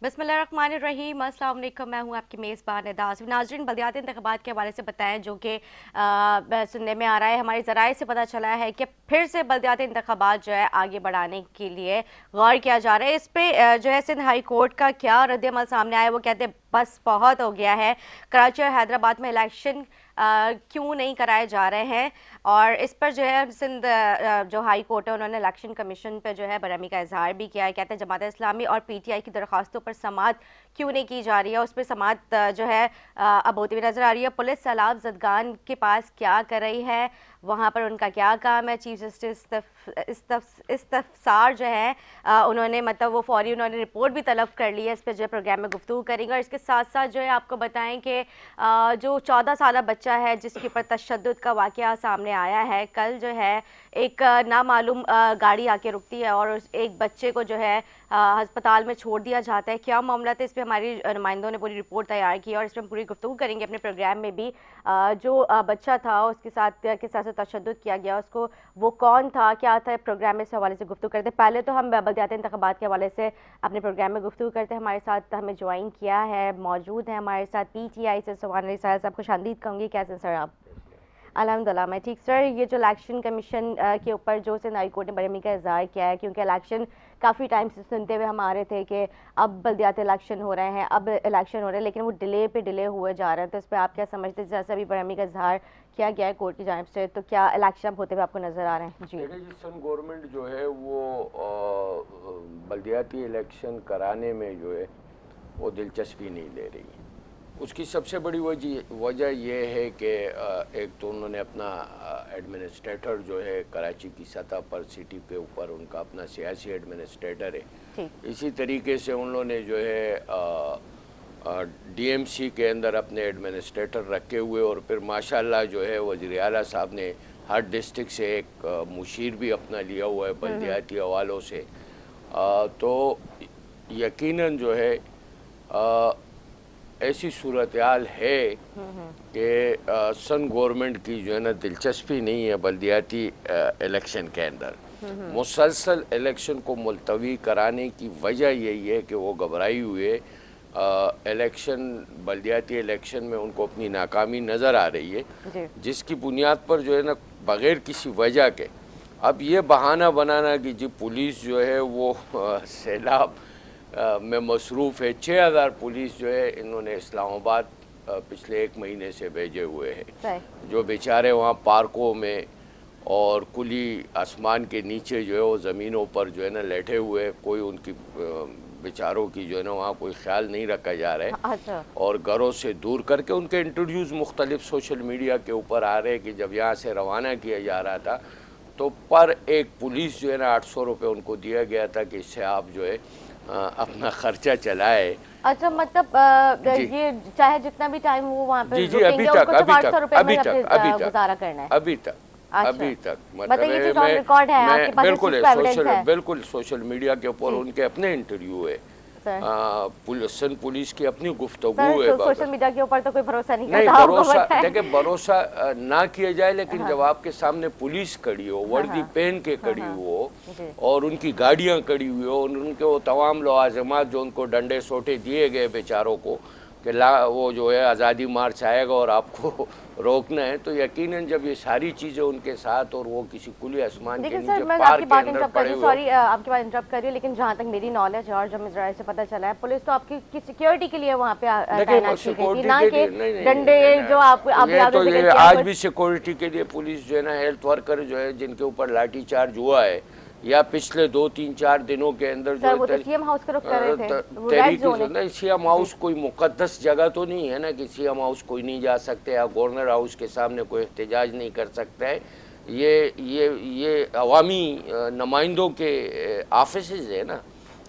बिस्मिल्लाहिर्रहमानिर्रहीम, अस्सलाम वालेकुम। मैं हूँ आपकी मेज़बान नाज़रीन। नाज़रीन, बलदियाती इंतख़ाबात के हवाले से बताएं, जो कि सुनने में आ रहा है, हमारे ज़राए से पता चला है कि फिर से बलदियाती इंतख़ाबात जो है आगे बढ़ाने के लिए गौर किया जा रहा है। इस पर जो है सिंध हाई कोर्ट का क्या रद्द-ए-अमल सामने आया, वो कहते हैं बस बहुत हो गया है। कराची और हैदराबाद में इलेक्शन क्यों नहीं कराए जा रहे हैं, और इस पर जो है सिंध जो हाई कोर्ट है उन्होंने इलेक्शन कमीशन पर जो है बरहमी का इजहार भी किया है। कहते हैं जमात इस्लामी और पीटीआई की दरख्वास्तों पर समाअत क्यों नहीं की जा रही है, उस पर समाअत जो है अब होती हुई नजर आ रही है। पुलिस सैलाब जदगान के पास क्या कर रही है, वहाँ पर उनका क्या काम है। चीफ जस्टिस इस्तफसार जो है उन्होंने मतलब वो फौरी उन्होंने रिपोर्ट भी तलब कर ली है। इस पर जो है प्रोग्राम में गुफ्तगू करेंगे। और इसके साथ साथ जो है आपको बताएं कि जो 14 साल बच्चा है जिसके ऊपर तशद्दुद का वाक़या सामने आया है, कल जो है एक नामालूम गाड़ी आके रुकती है और एक बच्चे को जो है अस्पताल में छोड़ दिया जाता है। क्या मामला था, इस पर हमारी नुमाइंदों ने पूरी रिपोर्ट तैयार की और इस पर पूरी गुफ्तगू करेंगे अपने प्रोग्राम में भी। जो बच्चा था उसके साथ किस तरह से तशद्दुद किया गया, उसको वो कौन था, क्या था, प्रोग्राम में इस हवाले से गुफ्तगू करते। पहले तो हम बलदियाती इंतख़ाबात के हवाले से अपने प्रोग्राम में गुफ्तगू करते हैं। हमारे साथ हमें ज्वाइन किया है, मौजूद है हमारे साथ PTI से सुभान अली साहब। खुशामदीद कहूँगी, कैसे सर आप? अल्हम्दुलिल्लाह मैं ठीक। सर, ये जो इलेक्शन कमीशन के ऊपर जो सिंध हाई कोर्ट ने बरहमी का इजहार किया है, क्योंकि इलेक्शन काफ़ी टाइम से सुनते हुए हम आ रहे थे कि अब बल्दियाती इलेक्शन हो रहे हैं, अब इलेक्शन हो रहे हैं, लेकिन वो डिले पे डिले हुए जा रहे हैं। तो इस पर आप क्या समझते हैं, जैसे अभी बरहमी का इजहार किया गया है कोर्ट की जानिब से, तो क्या इलेक्शन अब होते हुए आपको नज़र आ रहे हैं? जी देखिए जी, सन गवर्नमेंट जो है वो बल्दियाती इलेक्शन कराने में जो है वो दिलचस्पी नहीं ले रही है। उसकी सबसे बड़ी वजह यह है कि एक तो उन्होंने अपना एडमिनिस्ट्रेटर जो है कराची की सतह पर सिटी के ऊपर उनका अपना सियासी एडमिनिस्ट्रेटर है। इसी तरीके से उन्होंने जो है DMC के अंदर अपने एडमिनिस्ट्रेटर रखे हुए, और फिर माशाल्लाह जो है वज़ीर आला साहब ने हर डिस्ट्रिक्ट से एक मुशीर भी अपना लिया हुआ है बल्दियाती हवालों से। तो यकीनन जो है ऐसी सूरत हाल है कि सन गवर्नमेंट की जो है ना दिलचस्पी नहीं है बल्दियाती इलेक्शन के अंदर। मुसलसल इलेक्शन को मुलतवी कराने की वजह यही है कि वो घबराई हुए इलेक्शन बल्दियाती इलेक्शन में उनको अपनी नाकामी नज़र आ रही है, जिसकी बुनियाद पर जो है ना बग़ैर किसी वजह के अब ये बहाना बनाना कि जी पुलिस जो है वो सैलाब में मसरूफ़ है। 6000 पुलिस जो है इन्होंने इस्लामाबाद पिछले 1 महीने से भेजे हुए हैं, जो बेचारे वहाँ पार्कों में और कुली आसमान के नीचे जो है वो ज़मीनों पर जो है ना लेटे हुए, कोई उनकी बेचारों की जो है ना वहाँ कोई ख्याल नहीं रखा जा रहा है। अच्छा। और घरों से दूर करके उनके इंटरव्यूज़ मुख्तलिफ सोशल मीडिया के ऊपर आ रहे हैं कि जब यहाँ से रवाना किया जा रहा था तो पर एक पुलिस जो है ना 800 रुपये उनको दिया गया था कि इससे आप जो है अपना खर्चा चलाए। अच्छा, मतलब ये चाहे जितना भी टाइम वो वहाँ पे जी जी, अभी तक गुजारा करना है। अभी तक अच्छा। अभी तक मतलब ये चीज़ ऑन रिकॉर्ड है, आपके पास बिल्कुल इसकी एविडेंस है? बिल्कुल सोशल मीडिया के ऊपर उनके अपने इंटरव्यू है, पुलिस की अपनी गुफ्तगू है। सोशल मीडिया के ऊपर तो कोई भरोसा नहीं नहीं, करता। भरोसा देखिए, भरोसा ना किया जाए, लेकिन जब आपके सामने पुलिस खड़ी हो, वर्दी पहन के खड़ी हो और उनकी गाड़ियां खड़ी हुई हो, उनके वो तमाम लवाज़िमात जो उनको डंडे सोटे दिए गए बेचारों को कि वो जो है आज़ादी मार्च आएगा और आपको रोकना है, तो यकीनन जब ये सारी चीज़ें उनके साथ और वो किसी खुली आसमान के नीचे पार्क के अंदर पड़े हुए। सॉरी, आपकी बात इंटरप्ट कर रही हूँ, लेकिन जहाँ तक मेरी नॉलेज है और जब इजराइल से पता चला है, पुलिस तो आपकी सिक्योरिटी के लिए वहाँ पे तैनात की गई थी, ना कि डंडे जो आप आज भी सिक्योरिटी के लिए पुलिस जो है ना हेल्थ वर्कर जो है जिनके ऊपर लाठीचार्ज हुआ है या पिछले 2-3-4 दिनों के अंदर जो सीएम हाउस का रुख कर रहे थे, तहरीक सीएम हाउस कोई मुकद्दस जगह तो नहीं है ना कि सीएम हाउस कोई नहीं जा सकते या गवर्नर हाउस के सामने कोई एहतजाज नहीं कर सकता है। ये अवामी नुमाइंदों के ऑफिस है ना,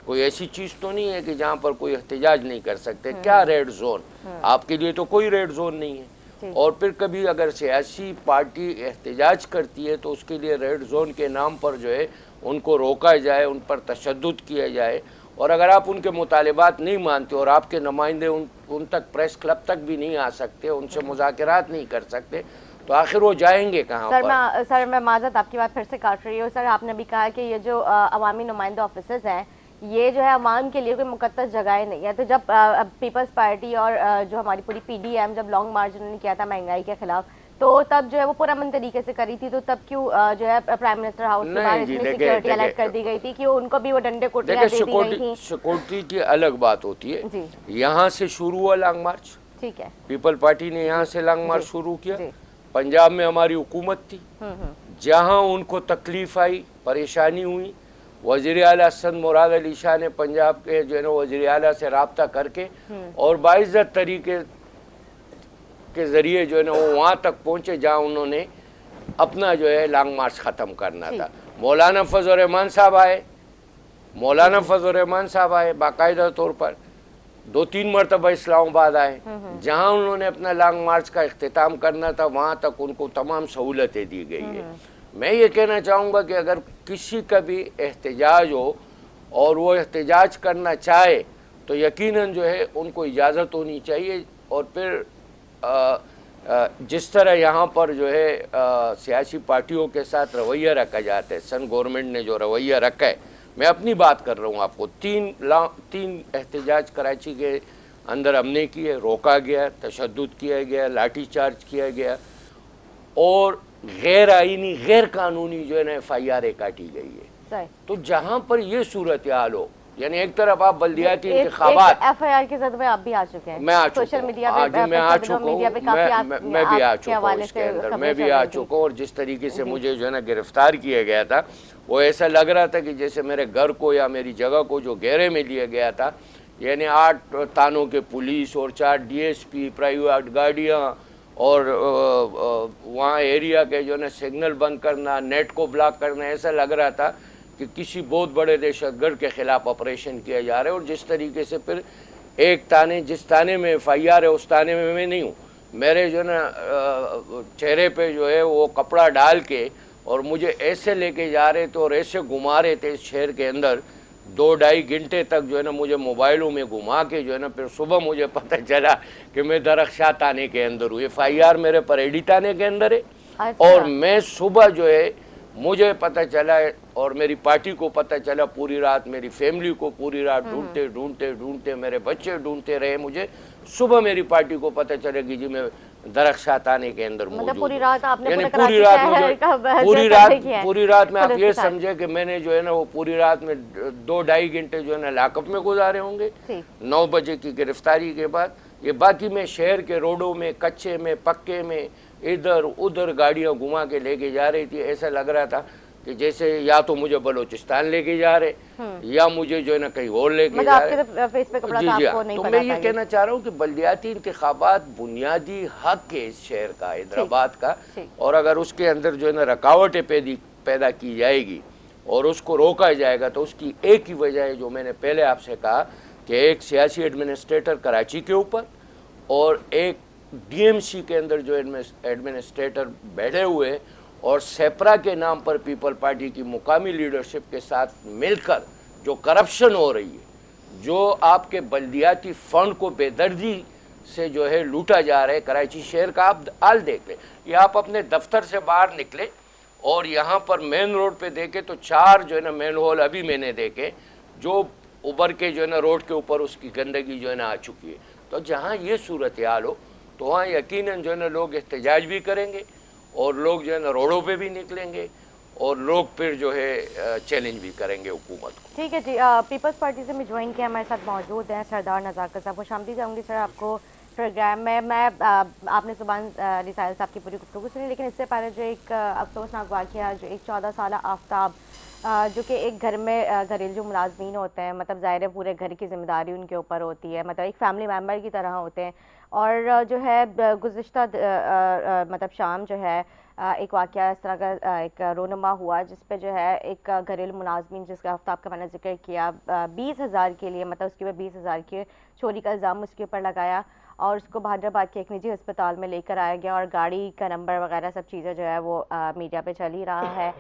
कोई ऐसी चीज़ तो नहीं है कि जहाँ पर कोई एहतजाज नहीं कर सकते। क्या रेड जोन? आपके लिए तो कोई रेड जोन नहीं है। और फिर कभी अगर सियासी पार्टी एहतजाज करती है तो उसके लिए रेड जोन के नाम पर जो है उनको रोका जाए, उन पर तशद्दुद किया जाए, और अगर आप उनके मुतालिबात नहीं मानते और आपके नुमाइंदे उन तक प्रेस क्लब तक भी नहीं आ सकते, उनसे मुज़ाकरात नहीं कर सकते, तो आखिर वो जाएंगे कहाँ पर? सर मैं माजरत आपकी बात फिर से काट रही हूँ। सर, आपने भी कहा कि ये जो अवामी नुमाइंदा ऑफिसर्स हैं ये जो है अवाम के लिए कोई मुकद्दस जगह नहीं है। तो जब पीपल्स पार्टी और जो हमारी पूरी पीडीएम जब लॉन्ग मार्च उन्होंने किया था महंगाई के खिलाफ, तो तब जो है वो पुरअमन तरीके से करी थी, तो तब क्यों जो है प्राइम मिनिस्टर हाउस के बाहर नहीं जी, इतनी देखे सिक्योरिटी अलर्ट देखे कर दी गई थी कि उनको भी वो डंडे कोटियां देखिए, दे दी गई थी? सिक्योरिटी की अलग बात होती है। जी यहाँ से शुरू हुआ लॉन्ग मार्च, ठीक है। पीपल पार्टी ने यहाँ से लॉन्ग मार्च जी शुरू किया। जी। पंजाब में हमारी हुकूमत थी, जहाँ उनको तकलीफ आई, परेशानी हुई, वज़ीर आला हसन मुराद अली शाह ने पंजाब के जो है ना वज़ीर आला से रब्ता करके और बाइज़्ज़त तरीके के ज़रिए जो है ना वो वहाँ तक पहुँचे जहाँ उन्होंने अपना जो है लॉन्ग मार्च ख़त्म करना था। मौलाना फजल रहमान साहब आए, मौलाना फजल रहमान साहब आए बाकायदा तौर पर 2-3 मरतबा इस्लामाबाद आए, जहाँ उन्होंने अपना लॉन्ग मार्च का इख्तिताम करना था वहाँ तक उनको तमाम सहूलतें दी गई है। मैं ये कहना चाहूँगा कि अगर किसी का भी एहतजाज हो और वो एहतजाज करना चाहे तो यकीनन जो है उनको इजाज़त होनी चाहिए। और फिर जिस तरह यहाँ पर जो है सियासी पार्टियों के साथ रवैया रखा जाता है, सन गवर्नमेंट ने जो रवैया रखा है, मैं अपनी बात कर रहा हूँ आपको, तीन एहतजाज कराची के अंदर हमने किए, रोका गया, तशद्दुद किया गया, लाठी चार्ज किया गया और गैर आईनी गैर कानूनी जो है ना FIR काटी गई है। तो जहाँ पर ये सूरत हाल हो, यानी एक तरफ आप बल्दियाती इंतखाबात, FIR के ज़द में आप भी आ चुके हैं, मैं आ चुका सोशल हूँ, मीडिया आज पे, मैं आ चुका हूँ, मैं भी आ चुका हूँ इसके अंदर, मैं भी आ चुका हूँ। और जिस तरीके से मुझे जो है ना गिरफ्तार किया गया था, वो ऐसा लग रहा था कि जैसे मेरे घर को या मेरी जगह को जो घेरे में लिया गया था, यानी 8 थानों के पुलिस और 4 DSP, प्राइवेट गाड़ियाँ और वहाँ एरिया के जो है ना सिग्नल बंद करना, नेट को ब्लॉक करना, ऐसा लग रहा था कि किसी बहुत बड़े दहशतगर्द के खिलाफ ऑपरेशन किया जा रहा है। और जिस तरीके से फिर एक ताने, जिस ताने में FIR है उस ताने में मैं नहीं हूँ, मेरे जो है ना चेहरे पे जो है वो कपड़ा डाल के और मुझे ऐसे लेके जा रहे थे और ऐसे घुमा रहे थे इस शहर के अंदर 2-2.5 घंटे तक जो है ना मुझे मोबाइलों में घुमा के जो है ना फिर सुबह मुझे पता चला कि मैं दरख्शाह थाने के अंदर हूँ। FIR मेरे पर एडी थाने के अंदर है। और मैं सुबह जो है मुझे पता चला और मेरी पार्टी को पता चला, पूरी रात मेरी फैमिली को पूरी रात ढूंढते ढूंढते ढूंढते मेरे बच्चे ढूंढते रहे, मुझे सुबह मेरी पार्टी को पता चला कि जी मैं दरख्शाह थाने के अंदर मौजूद, पूरी रात आपने यानी पूरी रात में आप ये समझे कि मैंने जो है ना वो पूरी रात में 2-2.5 घंटे जो है ना लॉकअप में गुजारे होंगे 9 बजे की गिरफ्तारी के बाद। ये बाकी मैं शहर के रोडों में, कच्चे में, पक्के में, इधर उधर गाड़ियां घुमा के लेके जा रही थी। ऐसा लग रहा था कि जैसे या तो मुझे बलोचिस्तान लेके जा रहे या मुझे जो है ना कहीं और लेके जा रहे। जी जी हाँ। तो मैं ये कहना चाह रहा हूँ कि बल्दियाती इंतखाबात बुनियादी हक है इस शहर का, हैदराबाद का, और अगर उसके अंदर जो है ना रुकावटें पैदा की जाएगी और उसको रोका जाएगा तो उसकी एक ही वजह है जो मैंने पहले आपसे कहा कि एक सियासी एडमिनिस्ट्रेटर कराची के ऊपर और एक DMC के अंदर जो एडमिनिस्ट्रेटर बैठे हुए और सेपरा के नाम पर पीपल पार्टी की मुकामी लीडरशिप के साथ मिलकर जो करप्शन हो रही है, जो आपके बल्दियाती फंड को बेदर्दी से जो है लूटा जा रहा है कराची शहर का, आप हाल देख लें। या आप अपने दफ्तर से बाहर निकले और यहाँ पर मेन रोड पे देखे तो 4 जो है ना मेन होल अभी मैंने देखे जो उबर के जो है ना रोड के ऊपर उसकी गंदगी जो है ना आ चुकी है। तो जहाँ ये सूरत हाल हो तो वहाँ यकीनन जो है ना लोग एहतजाज भी करेंगे और लोग जो है ना रोडों पे भी निकलेंगे और लोग फिर जो है चैलेंज भी करेंगे हुकूमत को। ठीक है जी, पीपल्स पार्टी से मैं ज्वाइन किया, हमारे साथ मौजूद हैं सरदार नज़ाकत साहब। खुश आमदीद चाहूँगी सर आपको प्रोग्राम में। मैं आपने ज़ुबान रिसाइल साहब की पूरी गुफ्तगू सुनी, लेकिन इससे पहले जो एक अफसोसनाक वाक़या, जो एक 14 साल आफ्ताब जो कि एक घर में घरेलू जो मुलाजमीन होते हैं, मतलब ज़ाहिर है पूरे घर की ज़िम्मेदारी उनके ऊपर होती है, मतलब एक फ़ैमिली मेम्बर की तरह होते हैं। और जो है गुज़िश्ता मतलब शाम जो है एक वाक़या इस तरह का एक रोनमा हुआ जिस पे जो है एक घरेलू मुलाजमीन जिसका आफ्ताब का मैंने जिक्र किया 20,000 के लिए, मतलब उसके ऊपर 20,000 के चोरी का इल्ज़ाम उसके ऊपर लगाया और उसको हैदराबाद के एक निजी अस्पताल में लेकर आया गया और गाड़ी का नंबर वगैरह सब चीज़ें जो है वो मीडिया पे चल ही रहा है।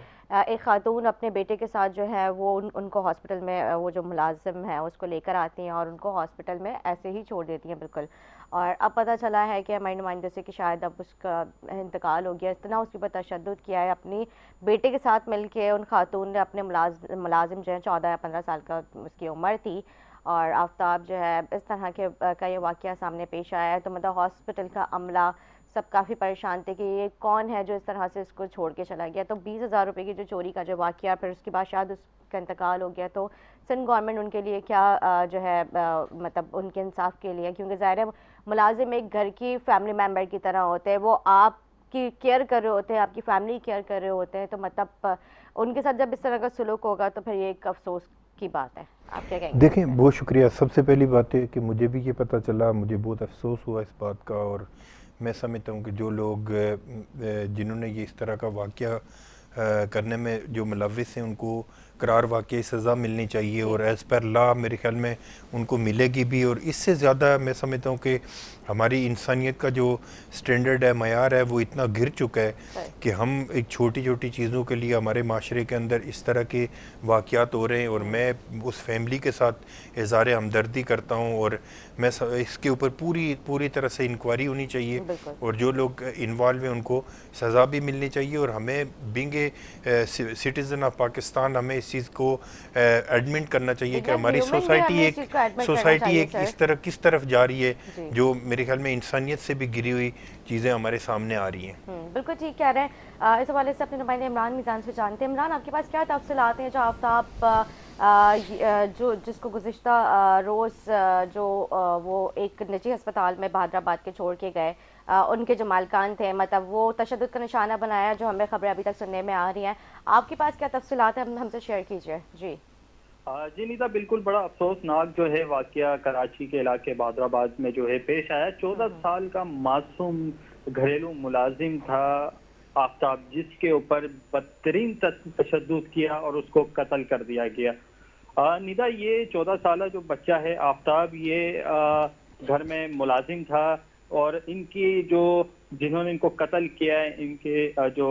एक खातून अपने बेटे के साथ जो है वो उनको हॉस्पिटल में वो जो मुलाजिम है उसको लेकर आती हैं और उनको हॉस्पिटल में ऐसे ही छोड़ देती हैं बिल्कुल। और अब पता चला है कि हमारी नुमाइंदे से कि शायद अब उसका इंतकाल हो गया। इतना उसके ऊपर तशद्दुद किया है, अपनी बेटे के साथ मिलके उन खातून ने अपने मुलाजिम जो है 14 या 15 साल का उसकी उम्र थी, और आफ्ताब जो है इस तरह के का ये वाक़या सामने पेश आया है। तो मतलब हॉस्पिटल का अमला सब काफ़ी परेशान थे कि ये कौन है जो इस तरह से इसको छोड़ के चला गया। तो 20,000 रुपये की जो चोरी का जो वाक़या, फिर उसके बाद शायद उसका इंतकाल हो गया। तो सिंध गवर्नमेंट उनके लिए क्या जो है मतलब उनके इंसाफ के लिए, क्योंकि ज़ाहिर है मुलाजिम एक घर की फैमिली मेम्बर की तरह होते हैं, वो आपकी केयर कर रहे होते हैं, आपकी फैमिली केयर कर रहे होते हैं। तो मतलब उनके साथ जब इस तरह का सलूक होगा तो फिर ये एक अफसोस की बात है। आप क्या कहेंगे? देखें, बहुत शुक्रिया। सबसे पहली बात है कि मुझे भी ये पता चला, मुझे बहुत अफसोस हुआ इस बात का, और मैं समझता हूँ कि जो लोग जिन्होंने ये इस तरह का वाक़या करने में जो मुलव्विस हैं उनको करार वाक़ई सज़ा मिलनी चाहिए, और एज़ पर लॉ मेरे ख्याल में उनको मिलेगी भी। और इससे ज़्यादा मैं समझता हूँ कि हमारी इंसानियत का जो स्टैंडर्ड है, मयार है, वो इतना गिर चुका है कि हम एक छोटी छोटी चीज़ों के लिए हमारे माशरे के अंदर इस तरह के वाक़यात हो रहे हैं। और मैं उस फैमिली के साथ इज़हार हमदर्दी करता हूँ, और मैं इसके ऊपर पूरी तरह से इंक्वायरी होनी चाहिए, और जो लोग इन्वॉल्व हैं उनको सज़ा भी मिलनी चाहिए। और हमें being a citizen of Pakistan हमें इस चीज़ को एडमिट करना चाहिए कि हमारी सोसाइटी एक इस तरह किस तरफ जा रही है, जो मेरे ख्याल में इंसानियत से भी गिरी हुई चीज़ें हमारे सामने आ रही हैं। बिल्कुल ठीक कह रहे हैं। इस हवाले से अपने नुमाइंदे इमरान मीज़ान से जानते हैं। इमरान, आपके पास क्या तफसीलात हैं जो आफ्ताब जो जिसको गुज़िश्ता रोज़ जो वो एक निजी अस्पताल में बहादराबाद के छोड़ के गए, उनके जो मालकान थे, मतलब वो तशद्दुद का निशाना बनाया, जो हमें खबरें अभी तक सुनने में आ रही हैं। आपके पास क्या तफसीलात हैं, हमसे शेयर कीजिए। जी जी नीता, बिल्कुल बड़ा अफसोसनाक जो है वाकया कराची के इलाके बहादराबाद में जो है पेश आया। 14 साल का मासूम घरेलू मुलाजिम था आफ्ताब, जिसके ऊपर बदतरीन तशद्दुद किया और उसको कत्ल कर दिया गया। निदा, ये 14 साल जो बच्चा है आफ्ताब, ये घर में मुलाजिम था, और इनकी जो जिन्होंने इनको कत्ल किया है, इनके जो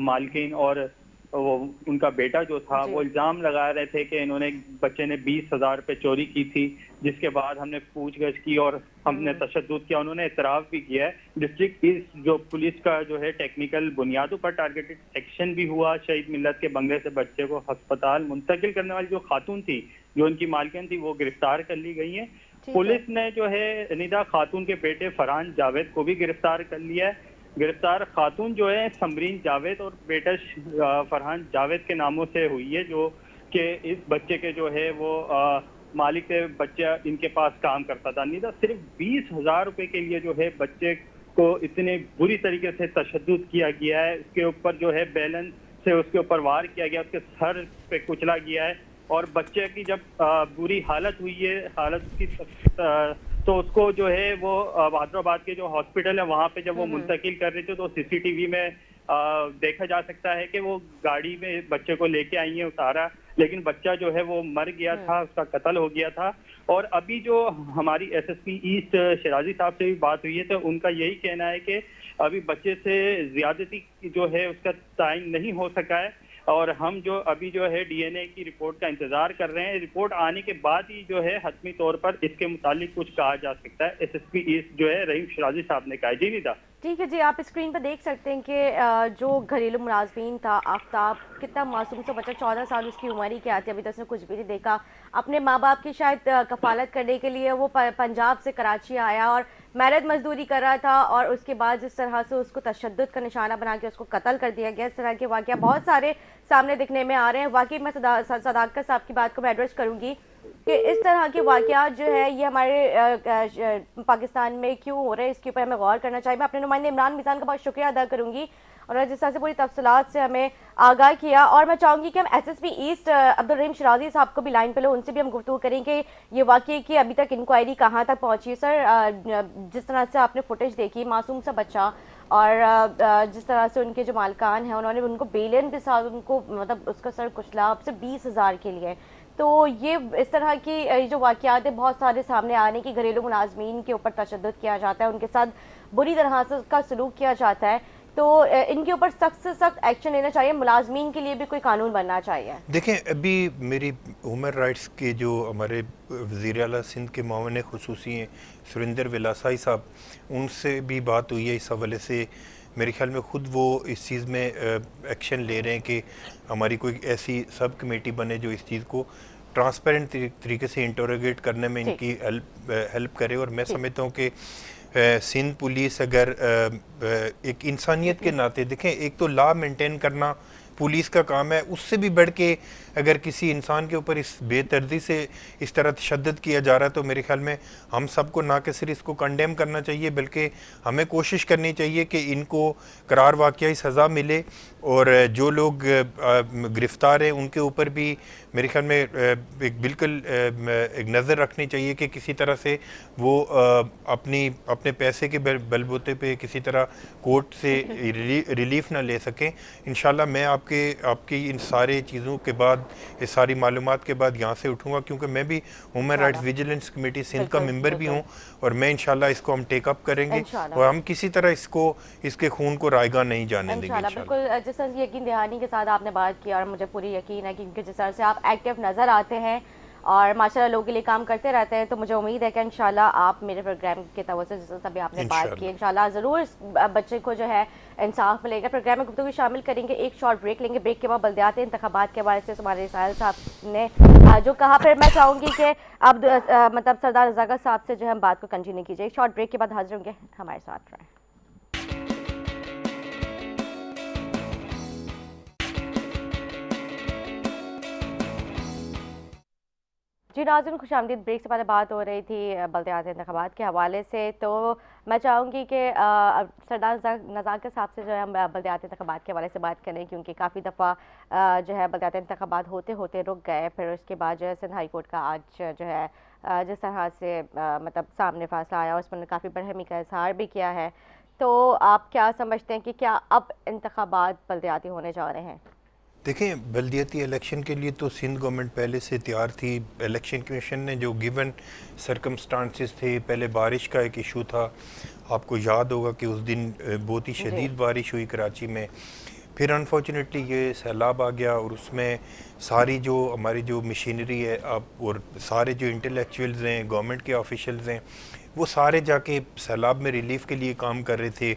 मालकिन और वो उनका बेटा जो था, वो इल्जाम लगा रहे थे कि इन्होंने बच्चे ने 20,000 रुपये चोरी की थी। जिसके बाद हमने पूछगछ की और हमने तशद्दुद किया। उन्होंने इतराफ़ भी किया है। डिस्ट्रिक्ट जो पुलिस का जो है टेक्निकल बुनियादों पर टारगेटेड एक्शन भी हुआ। शहीद मिल्लत के बंगले से बच्चे को अस्पताल मुंतकिल करने वाली जो खातून थी, जो उनकी मालकिन थी, वो गिरफ्तार कर ली गई है। पुलिस ने जो है निदा खातून के बेटे फरहान जावेद को भी गिरफ्तार कर लिया है। गिरफ्तार खातून जो है समरीन जावेद और बेटा फरहान जावेद के नामों से हुई है, जो कि इस बच्चे के जो है वो मालिक से बच्चा इनके पास काम करता था। निदा, सिर्फ 20,000 रुपए के लिए जो है बच्चे को इतने बुरी तरीके से तशद्दुद किया गया है। उसके ऊपर जो है बैलेंस से उसके ऊपर वार किया गया, उसके सर पे कुचला गया है। और बच्चे की जब बुरी हालत हुई है, हालत की तो उसको जो है वो बहादराबाद के जो हॉस्पिटल है वहाँ पे जब वो मुंतकिल कर रहे थे, तो सीसीटीवी में देखा जा सकता है कि वो गाड़ी में बच्चे को लेके आई है, उतारा, लेकिन बच्चा जो है वो मर गया था, उसका कत्ल हो गया था। और अभी जो हमारी एसएसपी ईस्ट शराजी साहब से भी बात हुई है, तो उनका यही कहना है कि अभी बच्चे से ज्यादती जो है उसका तयन नहीं हो सका है, और हम जो अभी जो है डीएनए की रिपोर्ट का इंतजार कर रहे हैं। रिपोर्ट आने के बाद ही जो है हतमी तौर पर इसके मुतालिक कुछ कहा जा सकता है। एसएसपी ईस्ट जो है रहीम शराजी साहब ने कहा। जी निदा, ठीक है जी, आप स्क्रीन पर देख सकते हैं कि जो घरेलू मुलाजमीन था आफ्ताब, कितना मासूम सा बच्चा, 14 साल उसकी उम्र ही क्या थी, अभी तक उसने कुछ भी नहीं देखा। अपने माँ बाप की शायद कफालत करने के लिए वो पंजाब से कराची आया और मेहनत मजदूरी कर रहा था, और उसके बाद जिस तरह से उसको तशद्दुद का निशाना बना के उसको कत्ल कर दिया गया। इस तरह के वाक़या बहुत सारे सामने दिखने में आ रहे हैं। वाकई मैं सदाकत साहब की बात को मैं एड्रेस करूँगी कि इस तरह के वाक़यात जो है ये हमारे पाकिस्तान में क्यों हो रहे हैं, इसके ऊपर हमें गौर करना चाहिए। मैं अपने नुमाइंदे इमरान मीज़ान का बहुत शुक्रिया अदा करूँगी, और जिस तरह से पूरी तफसीलात से हमें आगाह किया। और मैं चाहूँगी कि हम एसएसपी ईस्ट अब्दुल रहीम शराजी साहब को भी लाइन पे लो, उनसे भी हम गुफ्तगू करें कि ये वाक़ई की अभी तक इंक्वायरी कहाँ तक पहुँची है। सर, जिस तरह से आपने फुटेज देखी, मासूम सा बच्चा, और जिस तरह से उनके जो मालकान हैं उन्होंने उनको बेलन के साथ उनको मतलब उसका सर कुचला सिर्फ 20,000 के लिए। तो ये इस तरह की जो वाक़यात है बहुत सारे सामने आने की, घरेलू मुलाजमीन के ऊपर तशद्दुद किया जाता है, उनके साथ बुरी तरह से उसका सलूक किया जाता है। तो इनके ऊपर सख्त से सख्त एक्शन लेना चाहिए, मुलाजमीन के लिए भी कोई कानून बनना चाहिए। देखें, अभी मेरी ह्यूमन राइट्स के जो हमारे वज़ीर आला सिंध के मामले खुसूसी हैं सुरिंदर विलासाई साहब, उनसे भी बात हुई है इस हवाले से। मेरे ख्याल में ख़ुद वो इस चीज़ में एक्शन ले रहे हैं कि हमारी कोई ऐसी सब कमेटी बने जो इस चीज़ को ट्रांसपेरेंट तरीके से इंटरोगेट करने में इनकी हेल्प करे। और मैं समझता हूँ कि सिंध पुलिस अगर एक इंसानियत के नाते देखें, एक तो लॉ मेंटेन करना पुलिस का काम है, उससे भी बढ़ के अगर किसी इंसान के ऊपर इस बेदर्दी से इस तरह तशद्दुद किया जा रहा है तो मेरे ख्याल में हम सबको ना कि सिर्फ इसको कंडेम करना चाहिए बल्कि हमें कोशिश करनी चाहिए कि इनको करार वाक़ई सज़ा मिले। और जो लोग गिरफ़्तार हैं उनके ऊपर भी मेरे ख्याल में एक बिल्कुल एक नज़र रखनी चाहिए कि किसी तरह से वो अपने पैसे के बलबूते पे किसी तरह कोर्ट से रिलीफ ना ले सकें। इंशाल्लाह मैं आपकी इन सारे चीज़ों के बाद, इस सारी मालूमात के बाद यहाँ से उठूँगा, क्योंकि मैं भी human rights vigilance committee Sindh का मेंबर भी हूँ और मैं इंशाल्लाह इसको हम टेकअप करेंगे और हम किसी तरह इसके खून को रायगा नहीं जाने देंगे। बिल्कुल, जिस तरह से यकीन दहानी के साथ आपने बात की और मुझे पूरी यकीन है कि जिस तरह से आप एक्टिव नज़र आते हैं और माशाल्लाह लोगों के लिए काम करते रहते हैं, तो मुझे उम्मीद है कि इंशाल्लाह आप मेरे प्रोग्राम के तवज्जो से जिस तरह आपने बात की, इंशाल्लाह ज़रूर इस बच्चे को जो है इंसाफ मिलेगा। प्रोग्राम में गुफ्तगू शामिल करेंगे, एक शॉर्ट ब्रेक लेंगे। ब्रेक के बाद बल्दियाती इंतखाबात के बारे से हमारे साहिल साहब ने जो कहा, फिर मैं चाहूँगी कि अब मतलब सरदार रज़ाक़त साहब से जो है हम बात को कंटिन्यू कीजिए। एक शॉर्ट ब्रेक के बाद हाजिर होंगे, हमारे साथ रहें। जी नाज़रीन, खुशामदीद। ब्रेक से पहले बात हो रही थी बल्दियाती इंतखाबात के हवाले से, तो मैं चाहूँगी कि सरदार रज़ाक़त साहब से जो है हम बल्दियाती इंतखाबात के हवाले से बात करें, क्योंकि काफ़ी दफ़ा जो है बल्दियाती इंतखाबात होते होते रुक गए। फिर उसके बाद जो है सिंध हाई कोर्ट का आज जो है जिस तरह से मतलब सामने फैसला आया उसमें काफ़ी बरहमी का इजहार भी किया है। तो आप क्या समझते हैं कि क्या अब इंतखाबात बल्दियाती होने जा रहे हैं? देखें, बल्दियाती इलेक्शन के लिए तो सिंध गवर्नमेंट पहले से तैयार थी। इलेक्शन कमीशन ने जो गिवन सर्कमस्टांसिस थे, पहले बारिश का एक इशू था, आपको याद होगा कि उस दिन बहुत ही शदीद बारिश हुई कराची में। फिर अनफॉर्चुनेटली ये सैलाब आ गया और उसमें सारी जो हमारी जो मशीनरी है अब और सारे जो इंटेलेक्चुअल्स हैं, गवर्नमेंट के ऑफिशियल्स हैं, वो सारे जाके सैलाब में रिलीफ के लिए काम कर रहे थे।